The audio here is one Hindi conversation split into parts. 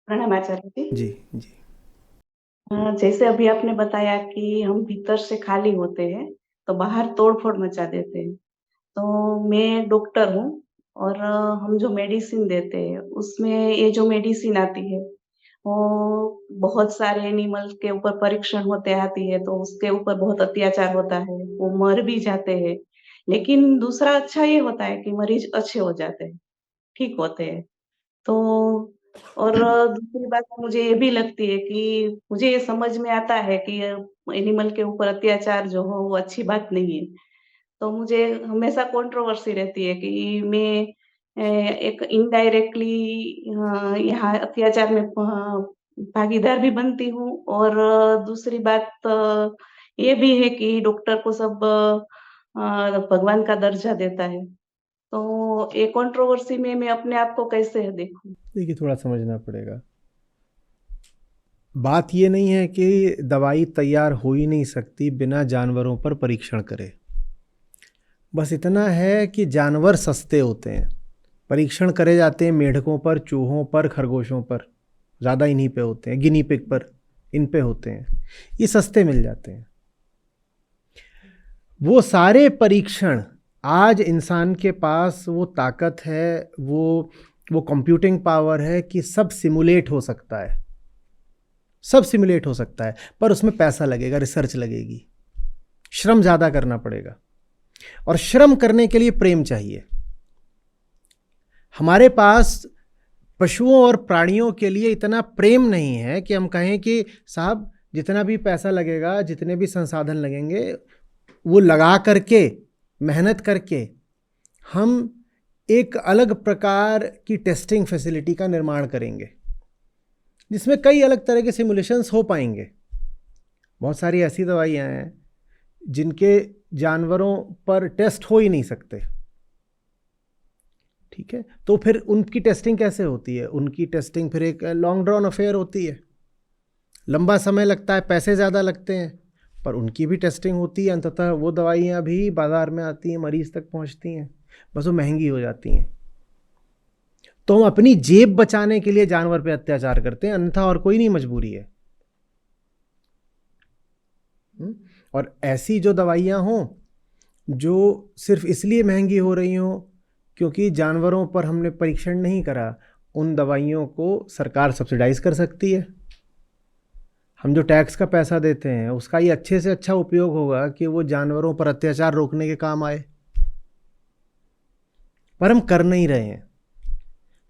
प्रणाम आचार्य जी। जी, जी। जैसे अभी आपने बताया कि हम भीतर से खाली होते हैं तो बाहर तोड़-फोड़ मचा देते हैं। तो मैं डॉक्टर हूँ और हम जो मेडिसिन देते हैं उसमें ये जो मेडिसिन आती है वो बहुत सारे एनिमल्स के ऊपर परीक्षण होते आती है तो उसके ऊपर बहुत अत्याचार होता है, वो मर भी जाते हैं। लेकिन दूसरा अच्छा ये होता है कि मरीज़ अच्छे हो जाते हैं, ठीक होते हैं। तो और दूसरी बात मुझे ये भी लगती है कि मुझे ये समझ में आता है कि एनिमल के ऊपर अत्याचार जो हो वो अच्छी बात नहीं है। तो मुझे हमेशा कंट्रोवर्सी रहती है कि मैं एक इनडायरेक्टली यहाँ अत्याचार में भागीदार भी बनती हूँ और दूसरी बात ये भी है कि डॉक्टर को सब भगवान का दर्जा देता है। तो ये कंट्रोवर्सी में मैं अपने आप को कैसे देखूँ? देखिए, थोड़ा समझना पड़ेगा। बात ये नहीं है कि दवाई तैयार हो ही नहीं सकती बिना जानवरों पर परीक्षण करे। बस इतना है कि जानवर सस्ते होते हैं। परीक्षण करे जाते हैं मेंढकों पर, चूहों पर, खरगोशों पर। ज़्यादा इन्हीं पे होते हैं, गिनी पिग पर, इन पे होते हैं। ये सस्ते मिल जाते हैं। वो सारे परीक्षण आज इंसान के पास वो ताकत है, वो कंप्यूटिंग पावर है कि सब सिमुलेट हो सकता है। सब सिमुलेट हो सकता है, पर उसमें पैसा लगेगा, रिसर्च लगेगी, श्रम ज़्यादा करना पड़ेगा। और श्रम करने के लिए प्रेम चाहिए। हमारे पास पशुओं और प्राणियों के लिए इतना प्रेम नहीं है कि हम कहें कि साहब जितना भी पैसा लगेगा, जितने भी संसाधन लगेंगे, वो लगा करके, मेहनत करके हम एक अलग प्रकार की टेस्टिंग फैसिलिटी का निर्माण करेंगे जिसमें कई अलग तरह के सिमुलेशंस हो पाएंगे। बहुत सारी ऐसी दवाइयाँ हैं जिनके जानवरों पर टेस्ट हो ही नहीं सकते। ठीक है, तो फिर उनकी टेस्टिंग कैसे होती है? उनकी टेस्टिंग फिर एक लॉन्ग ड्रॉन अफेयर होती है, लंबा समय लगता है, पैसे ज़्यादा लगते हैं, पर उनकी भी टेस्टिंग होती है। अंततः वो दवाइयाँ भी बाज़ार में आती हैं, मरीज़ तक पहुँचती हैं, बस वो महंगी हो जाती हैं। तो हम अपनी जेब बचाने के लिए जानवर पे अत्याचार करते हैं, अन्यथा और कोई नहीं मजबूरी है। और ऐसी जो दवाइयाँ हों जो सिर्फ इसलिए महंगी हो रही हों क्योंकि जानवरों पर हमने परीक्षण नहीं करा, उन दवाइयों को सरकार सब्सिडाइज कर सकती है। हम जो टैक्स का पैसा देते हैं उसका ये अच्छे से अच्छा उपयोग होगा कि वो जानवरों पर अत्याचार रोकने के काम आए, पर हम कर नहीं रहे हैं।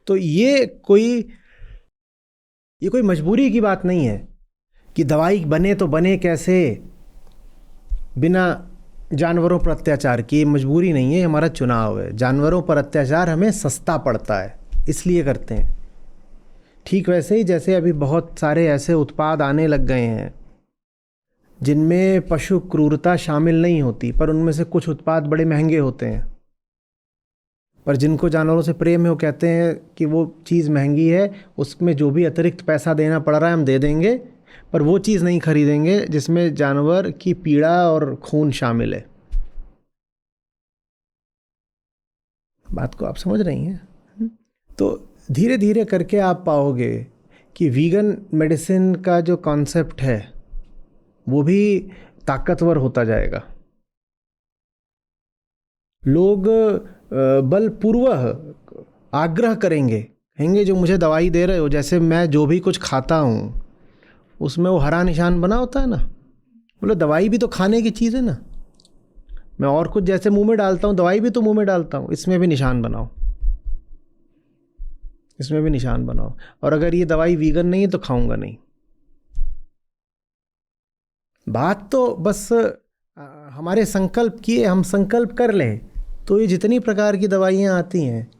तो ये कोई मजबूरी की बात नहीं है कि दवाई बने तो बने कैसे बिना जानवरों पर अत्याचार की। मजबूरी नहीं है, हमारा चुनाव है। जानवरों पर अत्याचार हमें सस्ता पड़ता है, इसलिए करते हैं। ठीक वैसे ही जैसे अभी बहुत सारे ऐसे उत्पाद आने लग गए हैं जिनमें पशु क्रूरता शामिल नहीं होती, पर उनमें से कुछ उत्पाद बड़े महंगे होते हैं। पर जिनको जानवरों से प्रेम है वो कहते हैं कि वो चीज़ महंगी है, उसमें जो भी अतिरिक्त पैसा देना पड़ रहा है हम दे देंगे, पर वो चीज़ नहीं खरीदेंगे जिसमें जानवर की पीड़ा और खून शामिल है। बात को आप समझ रही हैं? तो धीरे धीरे करके आप पाओगे कि वीगन मेडिसिन का जो कॉन्सेप्ट है वो भी ताकतवर होता जाएगा। लोग बलपूर्वक आग्रह करेंगे, कहेंगे जो मुझे दवाई दे रहे हो, जैसे मैं जो भी कुछ खाता हूँ उसमें वो हरा निशान बना होता है ना, बोले दवाई भी तो खाने की चीज़ है ना। मैं और कुछ जैसे मुंह में डालता हूँ, दवाई भी तो मुंह में डालता हूँ, इसमें भी निशान बनाओ, इसमें भी निशान बनाओ, और अगर ये दवाई वीगन नहीं है तो खाऊंगा नहीं। बात तो बस हमारे संकल्प की है। हम संकल्प कर लें तो ये जितनी प्रकार की दवाइयाँ आती हैं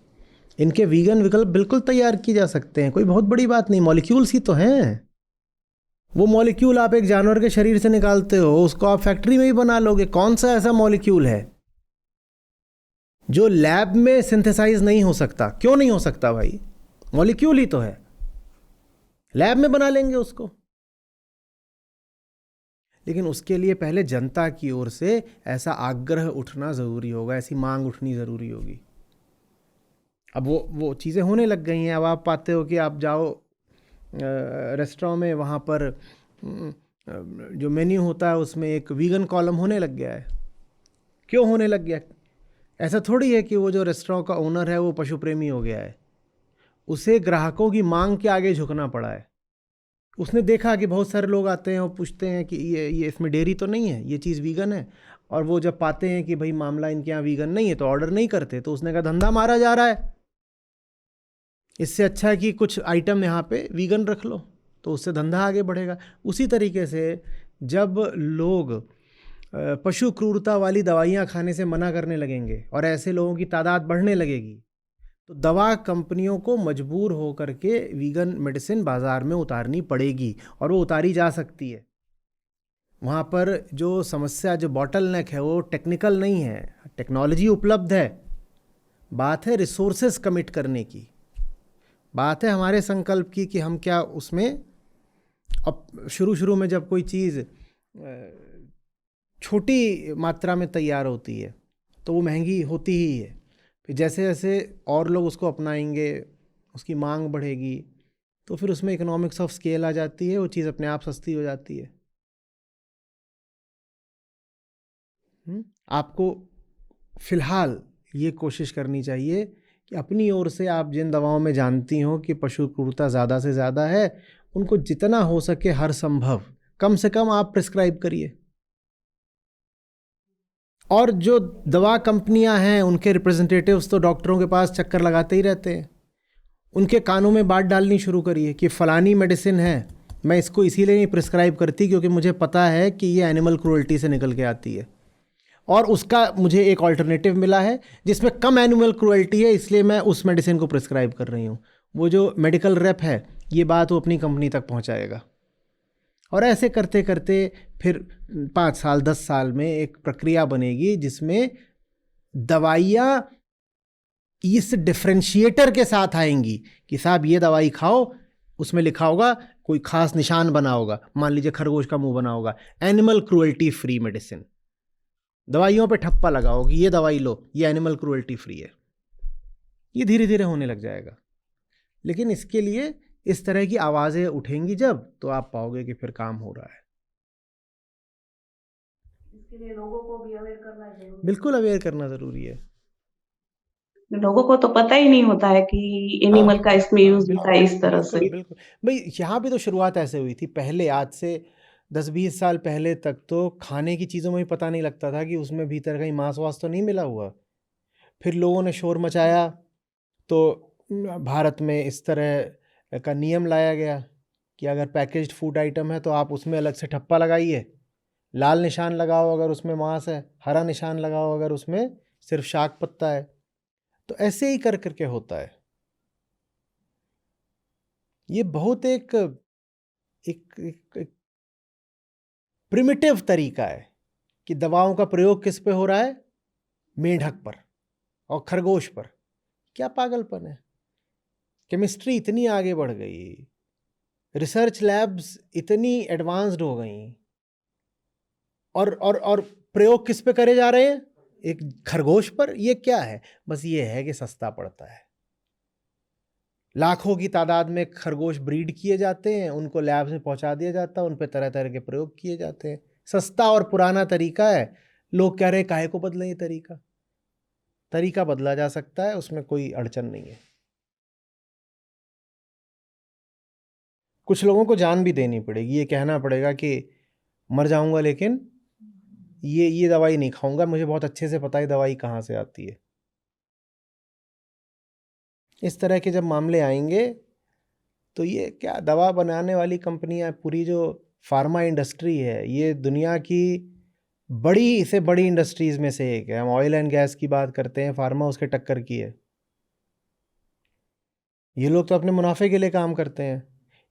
इनके वीगन विकल्प बिल्कुल तैयार किए जा सकते हैं। कोई बहुत बड़ी बात नहीं, मॉलिक्यूल्स ही तो हैं। वो मॉलिक्यूल आप एक जानवर के शरीर से निकालते हो, उसको आप फैक्ट्री में ही बना लोगे। कौन सा ऐसा मॉलिक्यूल है जो लैब में सिंथेसाइज नहीं हो सकता? क्यों नहीं हो सकता भाई? मॉलिक्यूल ही तो है, लैब में बना लेंगे उसको। लेकिन उसके लिए पहले जनता की ओर से ऐसा आग्रह उठना ज़रूरी होगा, ऐसी मांग उठनी ज़रूरी होगी। अब वो चीज़ें होने लग गई हैं। अब आप पाते हो कि आप जाओ रेस्टोरेंट में वहाँ पर जो मेन्यू होता है उसमें एक वीगन कॉलम होने लग गया है। क्यों होने लग गया? ऐसा थोड़ी है कि वो जो रेस्टोरेंट का ओनर है वो पशु प्रेमी हो गया है, उसे ग्राहकों की मांग के आगे झुकना पड़ा है। उसने देखा कि बहुत सारे लोग आते हैं और पूछते हैं कि ये इसमें डेयरी तो नहीं है, ये चीज़ वीगन है, और वो जब पाते हैं कि भाई मामला इनके यहाँ वीगन नहीं है तो ऑर्डर नहीं करते, तो उसने कहा धंधा मारा जा रहा है, इससे अच्छा है कि कुछ आइटम यहाँ पे वीगन रख लो, तो उससे धंधा आगे बढ़ेगा। उसी तरीके से जब लोग पशु क्रूरता वाली दवाइयाँ खाने से मना करने लगेंगे और ऐसे लोगों की तादाद बढ़ने लगेगी, तो दवा कंपनियों को मजबूर हो करके वीगन मेडिसिन बाज़ार में उतारनी पड़ेगी, और वो उतारी जा सकती है। वहाँ पर जो समस्या, जो बॉटलनेक है, वो टेक्निकल नहीं है, टेक्नोलॉजी उपलब्ध है, बात है रिसोर्सेज कमिट करने की, बात है हमारे संकल्प की कि हम क्या उसमें। अब शुरू में जब कोई चीज़ छोटी मात्रा में तैयार होती है तो वो महंगी होती ही है, फिर जैसे जैसे और लोग उसको अपनाएंगे, उसकी मांग बढ़ेगी, तो फिर उसमें इकोनॉमिक्स ऑफ स्केल आ जाती है, वो चीज़ अपने आप सस्ती हो जाती है। आपको फ़िलहाल ये कोशिश करनी चाहिए कि अपनी ओर से आप जिन दवाओं में जानती हो कि पशु क्रूरता ज़्यादा से ज़्यादा है, उनको जितना हो सके हर संभव कम से कम आप प्रिस्क्राइब करिए। और जो दवा कंपनियां हैं उनके रिप्रेजेंटेटिव्स तो डॉक्टरों के पास चक्कर लगाते ही रहते हैं, उनके कानों में बात डालनी शुरू करिए कि फ़लानी मेडिसिन है, मैं इसको इसीलिए नहीं प्रिस्क्राइब करती क्योंकि मुझे पता है कि ये एनिमल क्रूरल्टी से निकल के आती है, और उसका मुझे एक ऑल्टरनेटिव मिला है जिसमें कम एनिमल क्रूरल्टी है, इसलिए मैं उस मेडिसिन को प्रिस्क्राइब कर रही हूँ। वो जो मेडिकल रेप है ये बात वो अपनी कंपनी तक पहुँचाएगा, और ऐसे करते करते फिर 5 साल 10 साल में एक प्रक्रिया बनेगी जिसमें दवाइयाँ इस डिफ्रेंशिएटर के साथ आएंगी कि साहब ये दवाई खाओ, उसमें लिखा होगा, कोई खास निशान बना होगा, मान लीजिए खरगोश का मुंह बना होगा, एनिमल क्रूएल्टी फ्री मेडिसिन। दवाइयों पे ठप्पा लगाओ कि ये दवाई लो, ये एनिमल क्रूएल्टी फ्री है। ये धीरे धीरे होने लग जाएगा, लेकिन इसके लिए इस तरह की आवाज़ें उठेंगी जब, तो आप पाओगे कि फिर काम हो रहा है। इसके लिए लोगों को भी अवेयर करना जरूरी है। बिल्कुल अवेयर करना ज़रूरी है। लोगों को तो पता ही नहीं होता है कि एनिमल का इसमें यूज होता है इस तरह से। बिल्कुल भाई, यहाँ भी तो शुरुआत ऐसे हुई थी। पहले आज से 10-20 साल पहले तक तो खाने की चीज़ों में भी पता नहीं लगता था कि उसमें भीतर कहीं मांस वास तो नहीं मिला हुआ। फिर लोगों ने शोर मचाया तो भारत में इस तरह का नियम लाया गया कि अगर पैकेज्ड फूड आइटम है तो आप उसमें अलग से ठप्पा लगाइए, लाल निशान लगाओ अगर उसमें मांस है, हरा निशान लगाओ अगर उसमें सिर्फ शाक पत्ता है। तो ऐसे ही कर करके होता है। ये बहुत एक एक, एक, एक प्रिमिटिव तरीका है कि दवाओं का प्रयोग किस पे हो रहा है? मेंढक पर और खरगोश पर। क्या पागलपन है! केमिस्ट्री इतनी आगे बढ़ गई, रिसर्च लैब्स इतनी एडवांस्ड हो गई, और प्रयोग किस पे करे जा रहे हैं? एक खरगोश पर। ये क्या है? बस ये है कि सस्ता पड़ता है। लाखों की तादाद में खरगोश ब्रीड किए जाते हैं, उनको लैब्स में पहुंचा दिया जाता है, उन पे तरह तरह के प्रयोग किए जाते हैं। सस्ता और पुराना तरीका है। लोग कह रहे हैं काहे को बदलें ये तरीका? तरीका बदला जा सकता है, उसमें कोई अड़चन नहीं है। कुछ लोगों को जान भी देनी पड़ेगी, ये कहना पड़ेगा कि मर जाऊंगा लेकिन ये दवाई नहीं खाऊंगा, मुझे बहुत अच्छे से पता है दवाई कहाँ से आती है। इस तरह के जब मामले आएंगे तो ये क्या, दवा बनाने वाली कंपनियां, पूरी जो फार्मा इंडस्ट्री है, ये दुनिया की बड़ी से बड़ी इंडस्ट्रीज़ में से एक है। हम ऑयल एंड गैस की बात करते हैं, फार्मा उसके टक्कर की है। ये लोग तो अपने मुनाफे के लिए काम करते हैं।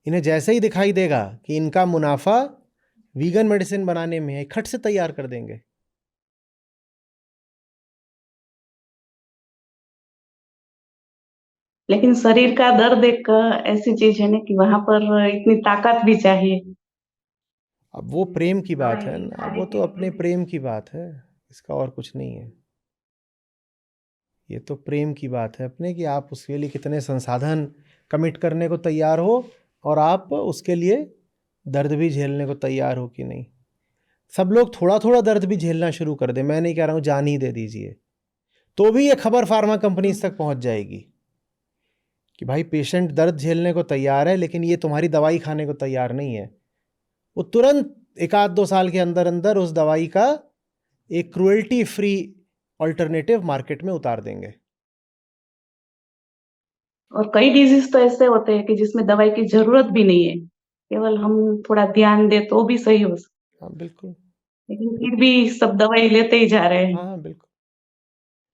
इन्हें जैसे ही दिखाई देगा कि इनका मुनाफा वीगन मेडिसिन बनाने में है, खट से तैयार कर देंगे। लेकिन शरीर का दर्द एक ऐसी चीज है ना कि वहां पर इतनी ताकत भी चाहिए। अब वो प्रेम की बात है दवाई ना, खाने वो के तो लिए अपने प्रेम की बात है, इसका और कुछ नहीं है। ये तो प्रेम की बात है अपने, कि आप उसके लिए कितने संसाधन कमिट करने को तैयार हो और आप उसके लिए दर्द भी झेलने को तैयार हो कि नहीं। सब लोग थोड़ा थोड़ा दर्द भी झेलना शुरू कर दें, मैं नहीं कह रहा हूँ जान ही दे दीजिए, तो भी ये खबर फार्मा कंपनीज तक पहुंच जाएगी कि भाई पेशेंट दर्द झेलने को तैयार है लेकिन ये तुम्हारी दवाई खाने को तैयार नहीं है। वो तुरंत एक आध 2 साल के अंदर अंदर उस दवाई का एक क्रुएल्टी फ्री ऑल्टरनेटिव मार्केट में उतार देंगे। और कई डिजीज तो ऐसे होते हैं कि जिसमें दवाई की जरूरत भी नहीं है, केवल हम थोड़ा ध्यान दे तो भी सही हो सकता। हाँ बिल्कुल। लेकिन फिर भी सब दवाई लेते ही जा रहे हैं। हाँ हाँ बिल्कुल।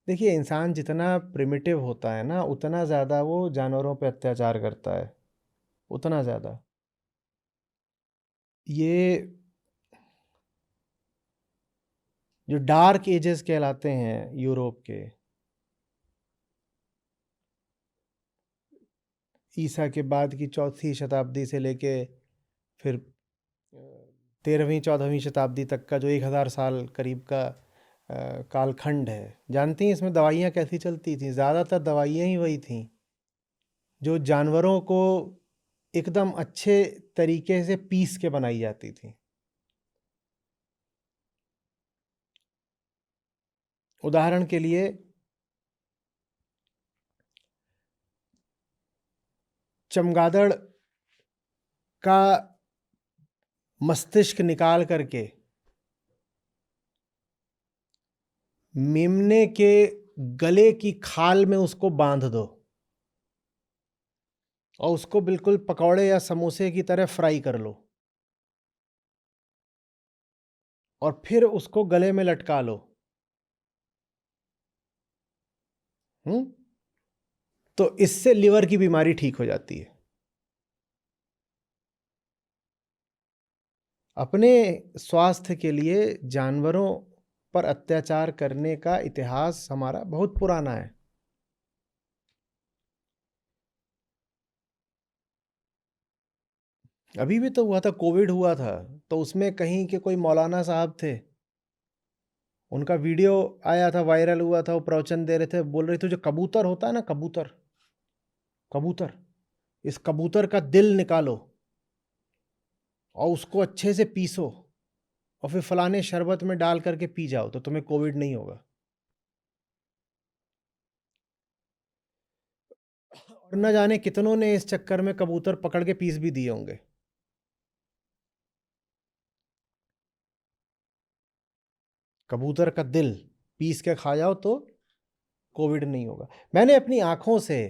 देखिए इंसान जितना प्रिमिटिव होता है ना उतना ज़्यादा वो जानवरों पे अत्याचार करता है, उतना ज़्यादा। ये जो डार्क एजेस कहलाते हैं यूरोप के, ईसा के बाद की 4वीं शताब्दी से लेके फिर 13वीं 14वीं शताब्दी तक का जो 1000 साल करीब का कालखंड है, जानती हैं इसमें दवाइयाँ कैसी चलती थी? ज़्यादातर दवाइयाँ ही वही थीं जो जानवरों को एकदम अच्छे तरीके से पीस के बनाई जाती थी। उदाहरण के लिए चमगादड़ का मस्तिष्क निकाल करके मेमने के गले की खाल में उसको बांध दो और उसको बिल्कुल पकौड़े या समोसे की तरह फ्राई कर लो और फिर उसको गले में लटका लो। तो इससे लिवर की बीमारी ठीक हो जाती है। अपने स्वास्थ्य के लिए जानवरों पर अत्याचार करने का इतिहास हमारा बहुत पुराना है। अभी भी तो हुआ था, कोविड हुआ था, तो उसमें कहीं के कोई मौलाना साहब थे, उनका वीडियो आया था, वायरल हुआ था, वो प्रवचन दे रहे थे, बोल रहे थे जो कबूतर होता है ना, कबूतर कबूतर इस कबूतर का दिल निकालो और उसको अच्छे से पीसो और फिर फलाने शरबत में डाल करके पी जाओ तो तुम्हें कोविड नहीं होगा। और न जाने कितनों ने इस चक्कर में कबूतर पकड़ के पीस भी दिए होंगे। कबूतर का दिल पीस के खा जाओ तो कोविड नहीं होगा। मैंने अपनी आंखों से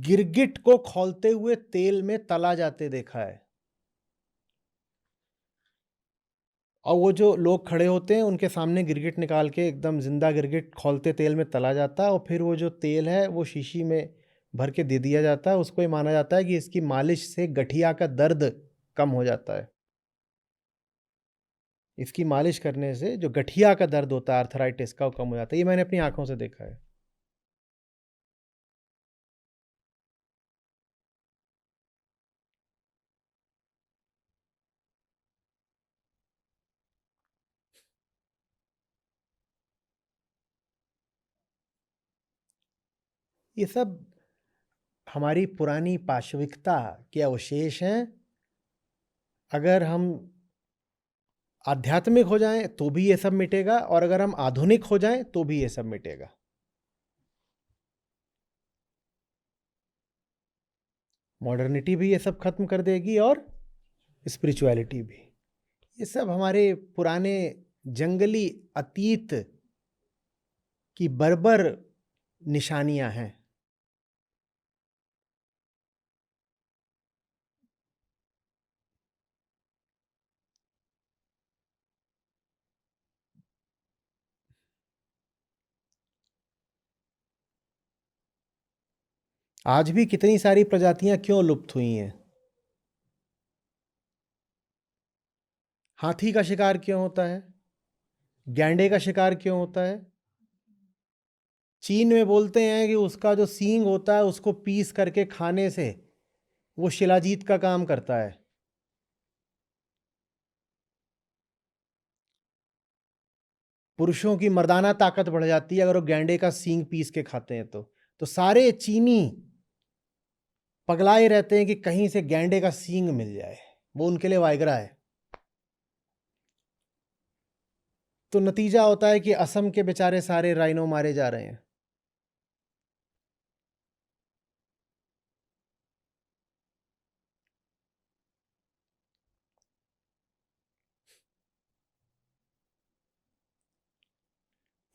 गिरगिट को खौलते हुए तेल में तला जाते देखा है, और वो जो लोग खड़े होते हैं उनके सामने गिरगिट निकाल के एकदम जिंदा गिरगिट खौलते तेल में तला जाता है और फिर वो जो तेल है वो शीशी में भर के दे दिया जाता है। उसको ये माना जाता है कि इसकी मालिश से गठिया का दर्द कम हो जाता है। इसकी मालिश करने से जो गठिया का दर्द होता है, आर्थराइटिस का, वो कम हो जाता है। ये मैंने अपनी आंखों से देखा है। ये सब हमारी पुरानी पाशविकता के अवशेष हैं। अगर हम आध्यात्मिक हो जाएं तो भी ये सब मिटेगा, और अगर हम आधुनिक हो जाएं तो भी ये सब मिटेगा। मॉडर्निटी भी ये सब खत्म कर देगी और स्पिरिचुअलिटी भी। ये सब हमारे पुराने जंगली अतीत की बर्बर निशानियां हैं। आज भी कितनी सारी प्रजातियां क्यों लुप्त हुई हैं? हाथी का शिकार क्यों होता है? गैंडे का शिकार क्यों होता है? चीन में बोलते हैं कि उसका जो सींग होता है उसको पीस करके खाने से वो शिलाजीत का काम करता है। पुरुषों की मर्दाना ताकत बढ़ जाती है अगर वो गैंडे का सींग पीस के खाते हैं तो सारे चीनी पगलाए रहते हैं कि कहीं से गैंडे का सींग मिल जाए, वो उनके लिए वाइग्रा है। तो नतीजा होता है कि असम के बेचारे सारे राइनो मारे जा रहे हैं।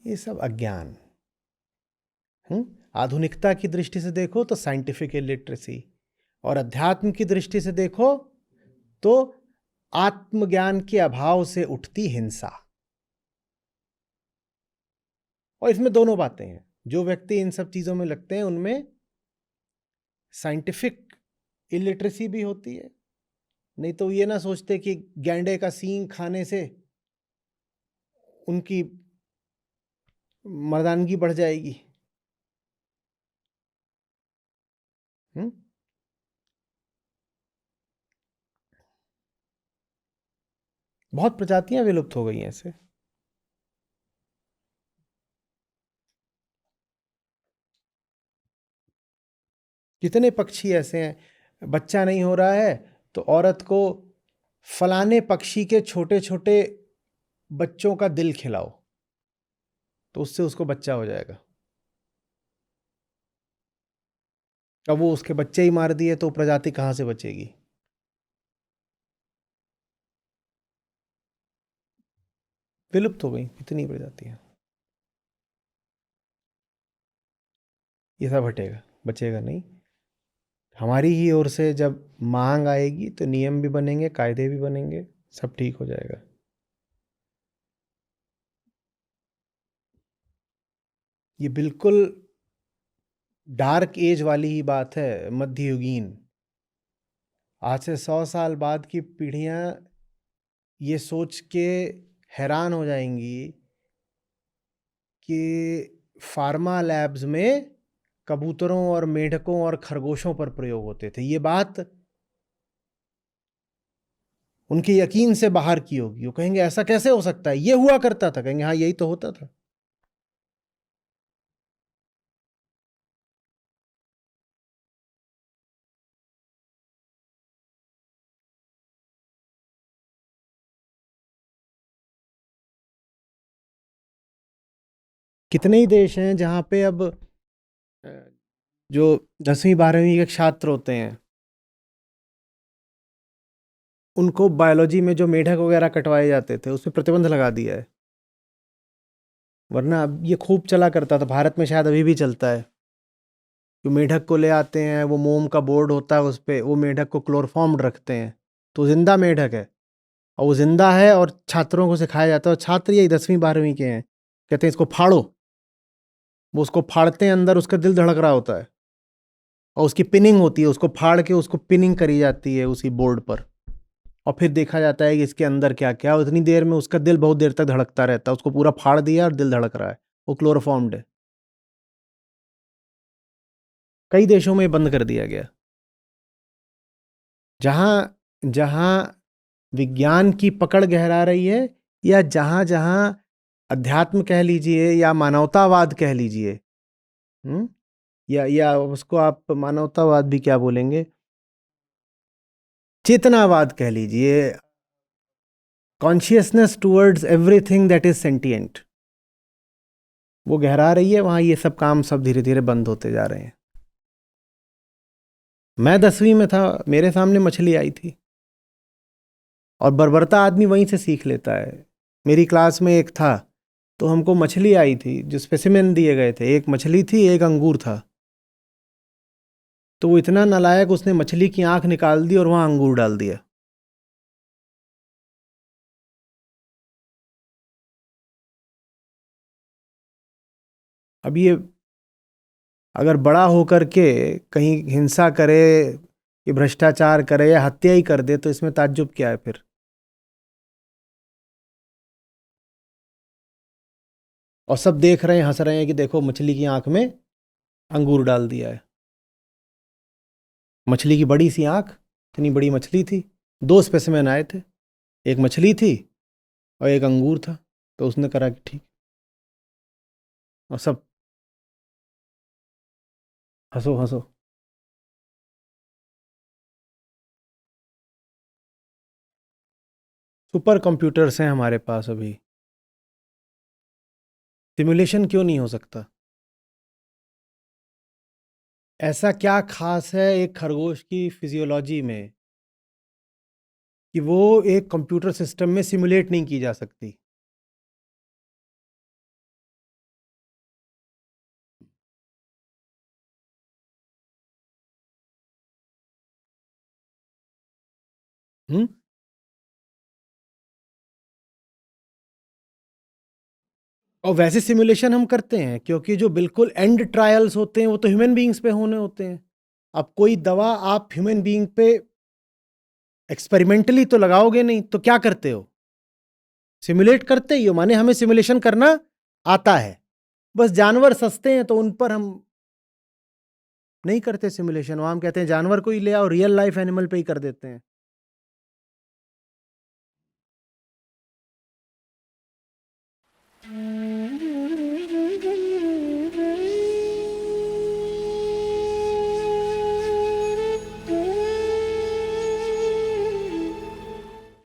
ये सब अज्ञान। आधुनिकता की दृष्टि से देखो तो साइंटिफिक इलिटरेसी, और अध्यात्म की दृष्टि से देखो तो आत्मज्ञान के अभाव से उठती हिंसा। और इसमें दोनों बातें हैं। जो व्यक्ति इन सब चीजों में लगते हैं उनमें साइंटिफिक इलिटरेसी भी होती है, नहीं तो ये ना सोचते कि गैंडे का सींग खाने से उनकी मर्दानगी बढ़ जाएगी। हम्म बहुत प्रजातियां विलुप्त हो गई हैं ऐसे। कितने पक्षी ऐसे हैं, बच्चा नहीं हो रहा है तो औरत को फलाने पक्षी के छोटे छोटे बच्चों का दिल खिलाओ तो उससे उसको बच्चा हो जाएगा। अब वो उसके बच्चे ही मार दिए तो प्रजाति कहां से बचेगी। विलुप्त हो गई कितनी प्रजातियां। ये सब हटेगा, बचेगा नहीं। हमारी ही ओर से जब मांग आएगी तो नियम भी बनेंगे, कायदे भी बनेंगे, सब ठीक हो जाएगा। ये बिल्कुल डार्क एज वाली ही बात है, मध्ययुगीन। आज से 100 साल बाद की पीढ़ियां ये सोच के हैरान हो जाएंगी कि फार्मा लैब्स में कबूतरों और मेंढकों और खरगोशों पर प्रयोग होते थे। ये बात उनके यकीन से बाहर की होगी। वो कहेंगे ऐसा कैसे हो सकता है, ये हुआ करता था। कहेंगे हाँ यही तो होता था। कितने ही देश हैं जहां पे अब जो 10वीं 12वीं के छात्र होते हैं उनको बायोलॉजी में जो मेढक वगैरह कटवाए जाते थे उस पर प्रतिबंध लगा दिया है। वरना अब ये खूब चला करता था, भारत में शायद अभी भी चलता है। जो मेढक को ले आते हैं, वो मोम का बोर्ड होता है, उस पे वो मेढक को क्लोरोफॉर्म्ड रखते हैं तो जिंदा मेढक है। और वो जिंदा है और छात्रों को सिखाया जाता है, और छात्र यही 10वीं 12वीं के हैं। कहते हैं इसको फाड़ो, वो उसको फाड़ते हैं, अंदर उसका दिल धड़क रहा होता है और उसकी पिनिंग होती है, उसको फाड़ के उसको पिनिंग करी जाती है उसी बोर्ड पर। और फिर देखा जाता है कि इसके अंदर क्या क्या, उतनी देर में उसका दिल बहुत देर तक धड़कता रहता है। उसको पूरा फाड़ दिया और दिल धड़क रहा है, वो क्लोरोफॉर्म्ड है। कई देशों में बंद कर दिया गया। जहां जहां विज्ञान की पकड़ गहरा रही है, या जहां जहां अध्यात्म कह लीजिए या मानवतावाद कह लीजिए, या उसको आप मानवतावाद भी क्या बोलेंगे, चेतनावाद कह लीजिए, consciousness towards everything that is sentient, वो गहरा रही है, वहां ये सब काम सब धीरे धीरे बंद होते जा रहे हैं। मैं 10वीं में था, मेरे सामने मछली आई थी, और बर्बरता आदमी वहीं से सीख लेता है। मेरी क्लास में एक था, तो हमको मछली आई थी, जो स्पेसिमेन दिए गए थे, एक मछली थी एक अंगूर था। तो वो इतना नालायक, उसने मछली की आंख निकाल दी और वहां अंगूर डाल दिया। अब ये अगर बड़ा होकर के कहीं हिंसा करे, ये भ्रष्टाचार करे या हत्या ही कर दे, तो इसमें ताज्जुब क्या है फिर। और सब देख रहे हैं, हंस रहे हैं कि देखो मछली की आंख में अंगूर डाल दिया है। मछली की बड़ी सी आंख, इतनी बड़ी मछली थी, दो स्पेसिमेन आए थे, एक मछली थी और एक अंगूर था। तो उसने करा कि ठीक, और सब हंसो हंसो। सुपर कंप्यूटर्स हैं हमारे पास अभी, सिमुलेशन क्यों नहीं हो सकता? ऐसा क्या खास है एक खरगोश की फिजियोलॉजी में कि वो एक कंप्यूटर सिस्टम में सिमुलेट नहीं की जा सकती? हम्म? और वैसे सिमुलेशन हम करते हैं क्योंकि जो बिल्कुल एंड ट्रायल्स होते हैं वो तो ह्यूमन बीइंग्स पे होने होते हैं। अब कोई दवा आप ह्यूमन बीइंग पे एक्सपेरिमेंटली तो लगाओगे नहीं, तो क्या करते हो? सिमुलेट करते ही हो, माने हमें सिमुलेशन करना आता है। बस जानवर सस्ते हैं तो उन पर हम नहीं करते सिमुलेशन, वहां हम कहते हैं जानवर को ही ले आओ, रियल लाइफ एनिमल पे ही कर देते हैं।